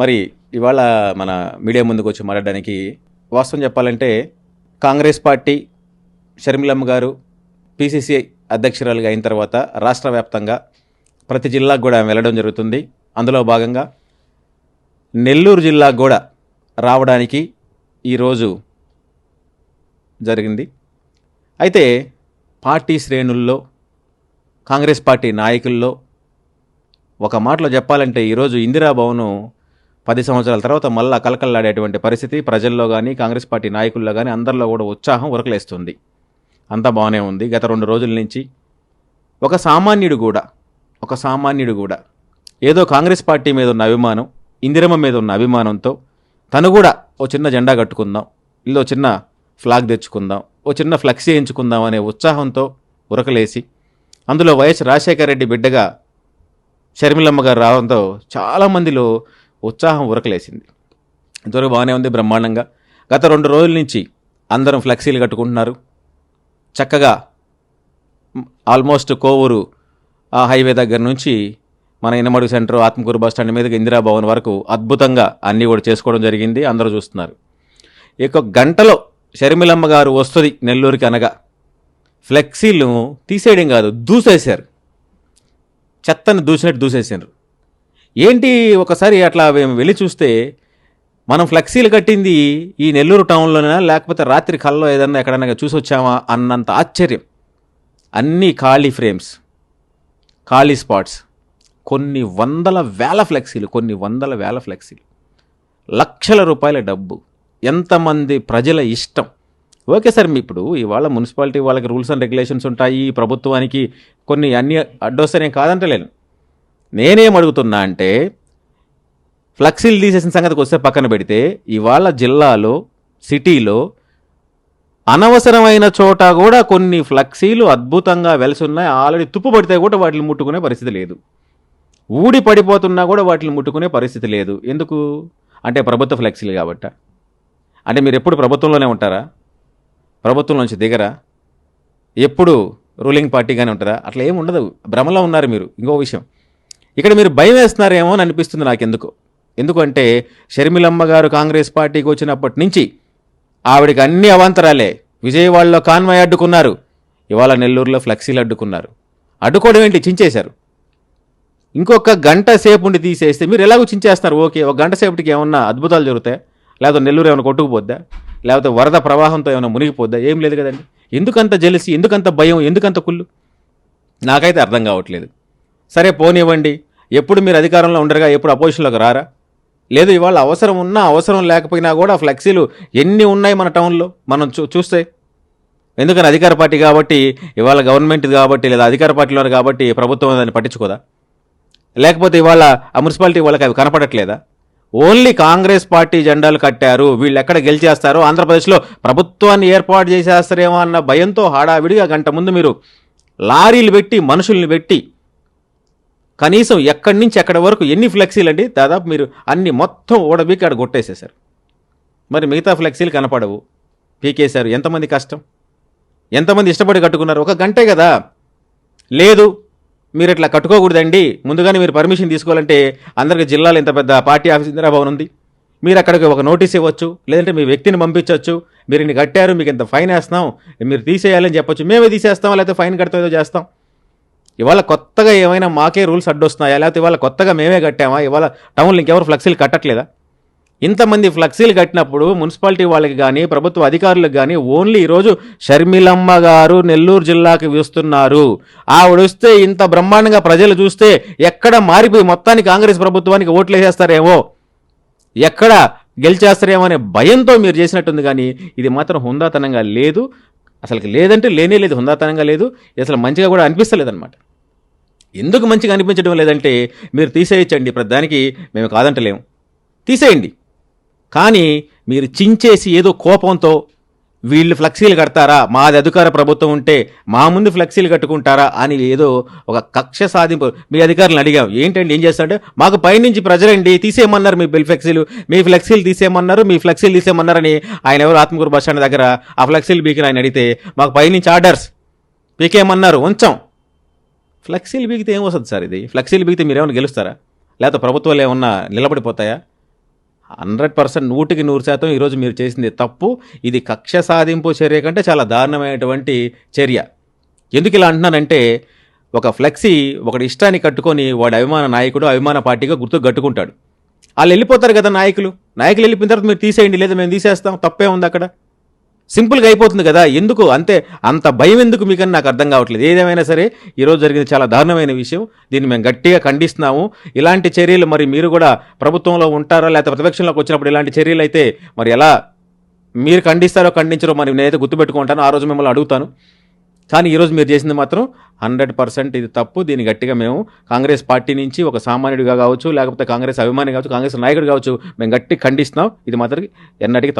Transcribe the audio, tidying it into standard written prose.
మరి ఇవాళ మన మీడియా ముందుకు వచ్చి మాట్లాడడానికి వాస్తవం చెప్పాలంటే కాంగ్రెస్ పార్టీ షర్మిలమ్మ గారు పిసిసి అధ్యక్షురాలుగా అయిన తర్వాత రాష్ట్ర వ్యాప్తంగా ప్రతి జిల్లాకు కూడా వెళ్ళడం జరుగుతుంది. అందులో భాగంగా నెల్లూరు జిల్లాకు కూడా రావడానికి ఈరోజు జరిగింది. అయితే పార్టీ శ్రేణుల్లో కాంగ్రెస్ పార్టీ నాయకుల్లో ఒక మాటలో చెప్పాలంటే ఈరోజు ఇందిరాభవన్ 10 సంవత్సరాల తర్వాత మళ్ళా కలకల్లాడేటువంటి పరిస్థితి ప్రజల్లో కానీ కాంగ్రెస్ పార్టీ నాయకుల్లో కానీ అందరిలో కూడా ఉత్సాహం ఉరకలేస్తుంది. అంతా బాగానే ఉంది. గత 2 రోజుల నుంచి ఒక సామాన్యుడు కూడా ఏదో కాంగ్రెస్ పార్టీ మీద ఉన్న అభిమానం, ఇందిరమ్మ మీద ఉన్న అభిమానంతో తను కూడా ఓ చిన్న జెండా కట్టుకుందాం, ఇల్లు చిన్న ఫ్లాగ్ తెచ్చుకుందాం, ఓ చిన్న ఫ్లెక్సీ ఎంచుకుందాం అనే ఉత్సాహంతో ఉరకలేసి అందులో వైఎస్ రాజశేఖర రెడ్డి బిడ్డగా షర్మిలమ్మ గారు రావడంతో చాలామందిలో ఉత్సాహం ఉరకలేసింది. ఇంతవరకు బాగానే ఉంది, బ్రహ్మాండంగా. గత 2 రోజుల నుంచి అందరం ఫ్లెక్సీలు కట్టుకుంటున్నారు. చక్కగా ఆల్మోస్ట్ కోవూరు ఆ హైవే దగ్గర నుంచి మన ఇనమడుగు సెంటర్, ఆత్మకూరు బస్టాండ్ మీదకి ఇందిరాభవన్ వరకు అద్భుతంగా అన్నీ కూడా చేసుకోవడం జరిగింది. అందరూ చూస్తున్నారు. ఇక గంటలో షర్మిలమ్మ గారు వస్తుంది నెల్లూరుకి అనగా ఫ్లెక్సీలు తీసేయడం కాదు, దూసేశారు. చెత్తను దూసేసారు. ఏంటి ఒకసారి అట్లా వెళ్ళి చూస్తే మనం ఫ్లెక్సీలు కట్టింది ఈ నెల్లూరు టౌన్లోనే లేకపోతే రాత్రి కల్లో ఏదన్నా ఎక్కడన్నా చూసి వచ్చామా అన్నంత ఆశ్చర్యం. అన్నీ ఖాళీ ఫ్రేమ్స్, ఖాళీ స్పాట్స్, కొన్ని వందల వేల ఫ్లెక్సీలు, లక్షల రూపాయల డబ్బు, ఎంతమంది ప్రజల ఇష్టం. ఓకే సార్, ఇప్పుడు ఇవాళ మున్సిపాలిటీ వాళ్ళకి రూల్స్ అండ్ రెగ్యులేషన్స్ ఉంటాయి, ప్రభుత్వానికి కొన్ని అన్ని అడ్డొస్తే నేను కాదంటలేను. నేనేం అడుగుతున్నా అంటే ఫ్లెక్సీలు తీసేసిన సంగతికి వస్తే పక్కన పెడితే ఇవాళ జిల్లాలో, సిటీలో అనవసరమైన చోట కూడా కొన్ని ఫ్లెక్సీలు అద్భుతంగా వెలిసున్నాయి. ఆల్రెడీ తుప్పు పడితే కూడా వాటిని ముట్టుకునే పరిస్థితి లేదు, ఊడి పడిపోతున్నా కూడా వాటిని ముట్టుకునే పరిస్థితి లేదు. ఎందుకు అంటే ప్రభుత్వ ఫ్లెక్సీలు కాబట్ట. అంటే మీరు ఎప్పుడు ప్రభుత్వంలోనే ఉంటారా? ప్రభుత్వం నుంచి దిగరా? ఎప్పుడు రూలింగ్ పార్టీగానే ఉంటారా? అట్లా ఏమి ఉండదు, భ్రమలో ఉన్నారు మీరు. ఇంకో విషయం, ఇక్కడ మీరు భయం వేస్తున్నారేమో అని అనిపిస్తుంది నాకు. ఎందుకంటే షర్మిలమ్మ గారు కాంగ్రెస్ పార్టీకి వచ్చినప్పటి నుంచి ఆవిడకి అన్ని అవాంతరాలే. విజయవాడలో కాన్వాయ్ అడ్డుకున్నారు, ఇవాళ నెల్లూరులో ఫ్లెక్సీలు అడ్డుకున్నారు. అడ్డుకోవడం ఏంటి, చించేశారు. ఇంకొక గంట సేపు ఉండి తీసేస్తే మీరు ఎలాగో చించేస్తున్నారు. ఓకే, ఒక గంట సేపటికి ఏమన్నా అద్భుతాలు జరుగుతాయి? లేకపోతే నెల్లూరు ఏమైనా కొట్టుకుపోద్దా? లేకపోతే వరద ప్రవాహంతో ఏమైనా మునిగిపోద్దా? ఏం లేదు కదండి. ఎందుకంత జెలసీ, ఎందుకంత భయం, ఎందుకంత కుళ్ళు? నాకైతే అర్థం కావట్లేదు. సరే పోనివ్వండి, ఎప్పుడు మీరు అధికారంలో ఉండరుగా, ఎప్పుడు అపోజిషన్లోకి రారా? లేదు, ఇవాళ అవసరం ఉన్నా అవసరం లేకపోయినా కూడా ఫ్లెక్సీలు ఎన్ని ఉన్నాయి మన టౌన్లో మనం చూస్తే. ఎందుకని అధికార పార్టీ కాబట్టి, ఇవాళ గవర్నమెంట్ కాబట్టి, లేదా అధికార పార్టీలో కాబట్టి ప్రభుత్వం దాన్ని పట్టించుకోదా? లేకపోతే ఇవాళ ఆ మున్సిపాలిటీ వాళ్ళకి అవి కనపడట్లేదా? ఓన్లీ కాంగ్రెస్ పార్టీ జెండాలు కట్టారు, వీళ్ళు ఎక్కడ గెలిచేస్తారో, ఆంధ్రప్రదేశ్లో ప్రభుత్వాన్ని ఏర్పాటు చేసేస్తారేమో అన్న భయంతో హడావిడిగా గంట ముందు మీరు లారీలు పెట్టి, మనుషుల్ని పెట్టి, కనీసం ఎక్కడి నుంచి ఎక్కడి వరకు ఎన్ని ఫ్లెక్సీలు అండి, దాదాపు మీరు అన్ని మొత్తం ఓడబీకి అక్కడ కొట్టేసేశారు. మరి మిగతా ఫ్లెక్సీలు కనపడవు, పీకేశారు. ఎంతమంది కష్టం, ఎంతమంది ఇష్టపడి కట్టుకున్నారు? ఒక గంటే కదా. లేదు, మీరు ఇట్లా కట్టుకోకూడదండి, ముందుగానే మీరు పర్మిషన్ తీసుకోవాలంటే అందరికీ జిల్లాలో ఇంత పెద్ద పార్టీ ఆఫీస్ ఇందిరాభవన్ ఉంది, మీరు అక్కడికి ఒక నోటీస్ ఇవ్వచ్చు, లేదంటే మీ వ్యక్తిని పంపించవచ్చు. మీరు ఇన్ని కట్టారు, మీకు ఇంత ఫైన్ వేస్తాం, మీరు తీసేయాలని చెప్పొచ్చు. మేమే తీసేస్తాం, లేకపోతే ఫైన్ కడతాం, ఏదో చేస్తాం. ఇవాళ కొత్తగా ఏమైనా మాకే రూల్స్ అడ్డొస్తున్నాయా? లేకపోతే ఇవాళ కొత్తగా మేమే కట్టామా? ఇవాళ టౌన్లో ఇంకెవరు ఫ్లెక్సీలు కట్టట్లేదా? ఇంతమంది ఫ్లెక్సీలు కట్టినప్పుడు మున్సిపాలిటీ వాళ్ళకి కానీ, ప్రభుత్వ అధికారులకు కానీ ఓన్లీ ఈరోజు షర్మిలమ్మ గారు నెల్లూరు జిల్లాకి వస్తున్నారు, ఆవిడ వస్తే ఇంత బ్రహ్మాండంగా ప్రజలు చూస్తే ఎక్కడ మారిపోయి మొత్తానికి కాంగ్రెస్ ప్రభుత్వానికి ఓట్లు వేసేస్తారేమో, ఎక్కడ గెలిచేస్తారేమో అనే భయంతో మీరు చేసినట్టుంది. కానీ ఇది మాత్రం హుందాతనంగా లేదు. అసలు లేదంటే లేనే లేదు, హుందాతనంగా లేదు, అసలు మంచిగా కూడా అనిపిస్తలేదన్నమాట. ఎందుకు మంచిగా అనిపించడం లేదంటే మీరు తీసేయచ్చండి, ప్రతిదానికి మేము కాదంటలేము, తీసేయండి. కానీ మీరు చించేసి ఏదో కోపంతో వీళ్ళు ఫ్లెక్సీలు కడతారా, మాది అధికార ప్రభుత్వం ఉంటే మా ముందు ఫ్లెక్సీలు కట్టుకుంటారా అని ఏదో ఒక కక్ష సాధింపు. మీ అధికారులను అడిగాం, ఏంటండి ఏం చేస్తారంటే మాకు పైనుంచి ప్రజలండి తీసేయమన్నారు, మీ ఫ్లెక్సీలు తీసేయమన్నారని ఆయన ఎవరు ఆత్మకూరు బస్టాండ్ దగ్గర ఆ ఫ్లెక్సీలు బీకిన ఆయన అడిగితే మాకు పైనుంచి ఆర్డర్స్ పీకేయమన్నారు, ఉంచాం. ఫ్లెక్సీలు బీకితే ఏమొస్తుంది సార్? ఇది ఫ్లెక్సీలు బీకితే మీరేమైనా గెలుస్తారా? లేకపోతే ప్రభుత్వాలు ఏమన్నా నిలబడిపోతాయా? 100% 100% ఈరోజు మీరు చేసింది తప్పు. ఇది కక్ష సాధింపు చర్య కంటే చాలా దారుణమైనటువంటి చర్య. ఎందుకు ఇలా అంటున్నానంటే, ఒక ఫ్లెక్సీ ఒకటి ఇష్టాన్ని కట్టుకొని వాడి అభిమాన నాయకుడు అభిమాన పార్టీగా గుర్తు కట్టుకుంటాడు. వాళ్ళు వెళ్ళిపోతారు కదా నాయకులు వెళ్ళిపోయిన తర్వాత మీరు తీసేయండి, లేదా మేము తీసేస్తాం, తప్పే ఉంది అక్కడ. సింపుల్గా అయిపోతుంది కదా. ఎందుకు అంత భయం ఎందుకు మీకని నాకు అర్థం కావట్లేదు. ఏదేమైనా సరే ఈరోజు జరిగింది చాలా దారుణమైన విషయం. దీన్ని మేము గట్టిగా ఖండిస్తున్నాము. ఇలాంటి చర్యలు మరి మీరు కూడా ప్రభుత్వంలో ఉంటారా, లేకపోతే ప్రతిపక్షంలోకి వచ్చినప్పుడు ఇలాంటి చర్యలు అయితే మరి ఎలా మీరు ఖండిస్తారో ఖండించరో మరి నేనైతే గుర్తుపెట్టుకుంటాను, ఆ రోజు మిమ్మల్ని అడుగుతాను. కానీ ఈరోజు మీరు చేసింది మాత్రం 100% ఇది తప్పు. దీన్ని గట్టిగా మేము కాంగ్రెస్ పార్టీ నుంచి ఒక సామాన్యుడిగా కావచ్చు, లేకపోతే కాంగ్రెస్ అభిమాని కావచ్చు, కాంగ్రెస్ నాయకుడు కావచ్చు, మేము గట్టి ఖండిస్తున్నాం. ఇది మాత్రం ఎన్నటికీ తప్పు.